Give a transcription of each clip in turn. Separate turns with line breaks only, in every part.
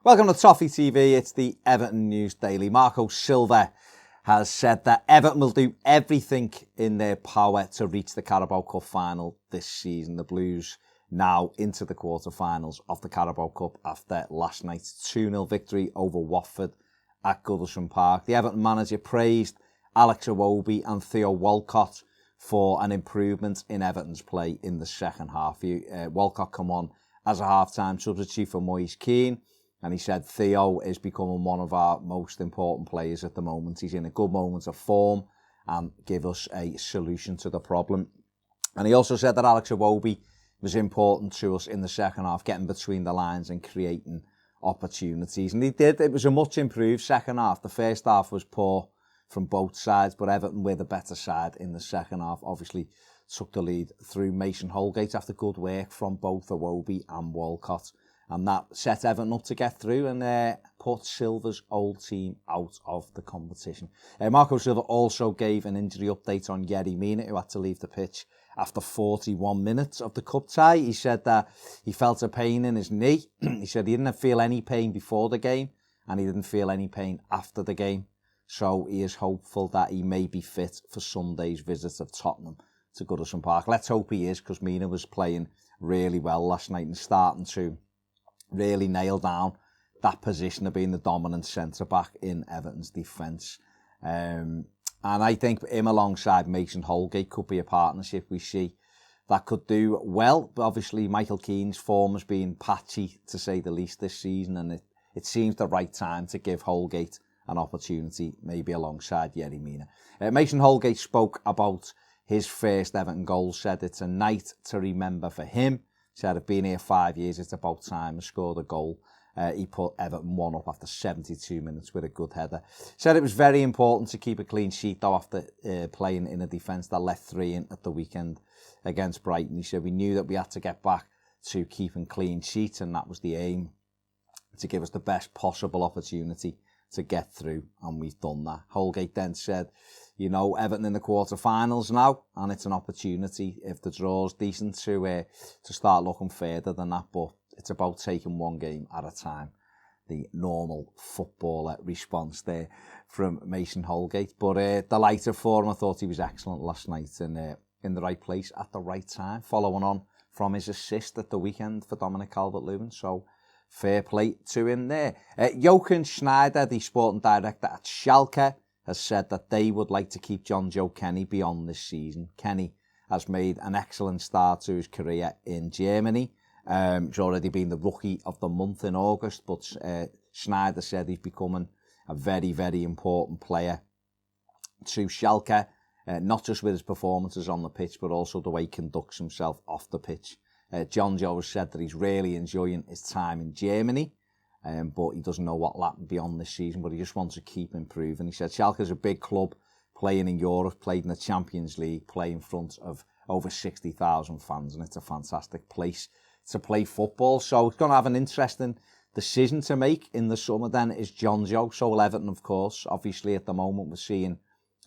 Welcome to Toffee TV. It's the Everton News Daily. Marco Silva has said that Everton will do everything in their power to reach the Carabao Cup final this season. The Blues now into the quarter-finals of the Carabao Cup after last night's 2-0 victory over Watford at Goodison Park. The Everton manager praised Alex Iwobi and Theo Walcott for an improvement in Everton's play in the second half. Walcott come on as a half-time substitute for Moise Keane. And he said Theo is becoming one of our most important players at the moment. He's in a good moment of form and give us a solution to the problem. And he also said that Alex Iwobi was important to us in the second half, getting between the lines and creating opportunities. And he did. It was a much improved second half. The first half was poor from both sides, but Everton were the better side in the second half. Obviously took the lead through Mason Holgate after good work from both Iwobi and Walcott. And that set Everton up to get through and put Silva's old team out of the competition. Marco Silva also gave an injury update on Yerry Mina, who had to leave the pitch after 41 minutes of the cup tie. He said that he felt a pain in his knee. He said he didn't feel any pain before the game and he didn't feel any pain after the game. So he is hopeful that he may be fit for Sunday's visit of Tottenham to Goodison Park. Let's hope he is, because Mina was playing really well last night and starting to really nail down that position of being the dominant centre-back in Everton's defence. And I think him alongside Mason Holgate could be a partnership we see that could do well. But obviously Michael Keane's form has been patchy, to say the least, this season, and it seems the right time to give Holgate an opportunity, maybe alongside Yerry Mina. Mason Holgate spoke about his first Everton goal, said it's a night to remember for him. Said, I've been here 5 years, it's about time. I scored a goal. He put Everton 1 up after 72 minutes with a good header. Said it was very important to keep a clean sheet, though, after playing in a defence that let 3 in at the weekend against Brighton. He said, we knew that we had to get back to keeping clean sheets, and that was the aim, to give us the best possible opportunity to get through, and we've done that. Holgate then said, you know, Everton in the quarter-finals now, and it's an opportunity, if the draw's decent, to start looking further than that, but it's about taking one game at a time. The normal footballer response there from Mason Holgate. But delighted for him. I thought he was excellent last night and in the right place at the right time, following on from his assist at the weekend for Dominic Calvert-Lewin. So fair play to him there. Jochen Schneider, the sporting director at Schalke, has said that they would like to keep Jonjoe Kenny beyond this season. Kenny has made an excellent start to his career in Germany. He's already been the Rookie of the Month in August, but Schneider said he's becoming a very, very important player to Schalke, not just with his performances on the pitch, but also the way he conducts himself off the pitch. Jonjoe has said that he's really enjoying his time in Germany, but he doesn't know what will happen beyond this season, but he just wants to keep improving. He said Schalke's a big club, playing in Europe, played in the Champions League, playing in front of over 60,000 fans, and it's a fantastic place to play football. So it's going to have an interesting decision to make in the summer then, is Jonjoe. So will Everton, of course. Obviously, at the moment, we're seeing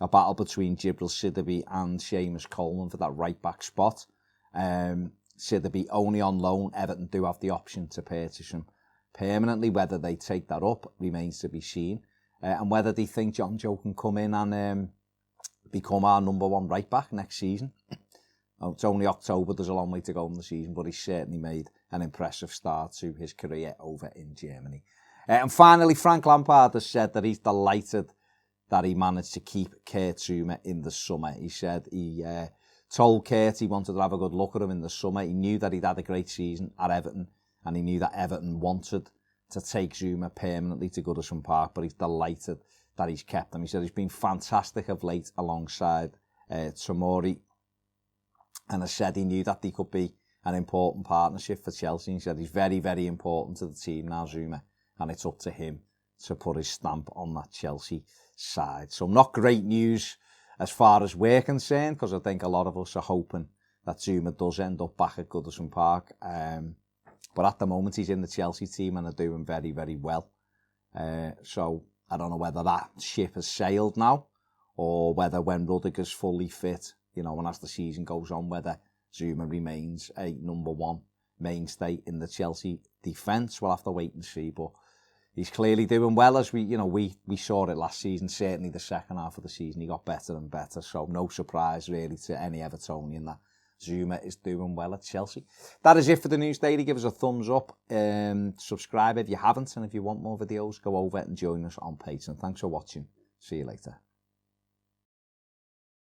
a battle between Jibril Sidibe and Seamus Coleman for that right-back spot. Sidibe only on loan. Everton do have the option to purchase him permanently. Whether they take that up remains to be seen. And whether they think Jonjoe can come in and become our number one right-back next season. It's only October, there's a long way to go in the season, but he's certainly made an impressive start to his career over in Germany. And finally, Frank Lampard has said that he's delighted that he managed to keep Kurt Zouma in the summer. He said he told Kurt he wanted to have a good look at him in the summer. He knew that he'd had a great season at Everton, and he knew that Everton wanted to take Zouma permanently to Goodison Park, but he's delighted that he's kept him. He said he's been fantastic of late alongside Tomori, and has said he knew that he could be an important partnership for Chelsea. He said he's very, very important to the team now, Zouma, and it's up to him to put his stamp on that Chelsea side. So not great news as far as we're concerned, because I think a lot of us are hoping that Zouma does end up back at Goodison Park. But at the moment, he's in the Chelsea team and are doing very, very well. So I don't know whether that ship has sailed now, or whether when Rudiger's fully fit, you know, and as the season goes on, whether Zouma remains a number one mainstay in the Chelsea defence. We'll have to wait and see. But he's clearly doing well, as we saw it last season. Certainly the second half of the season, he got better and better. So no surprise really to any Evertonian that Zouma is doing well at Chelsea. That is it for the News Daily. Give us a thumbs up. Subscribe if you haven't. And if you want more videos, go over and join us on Patreon. Thanks for watching. See you later.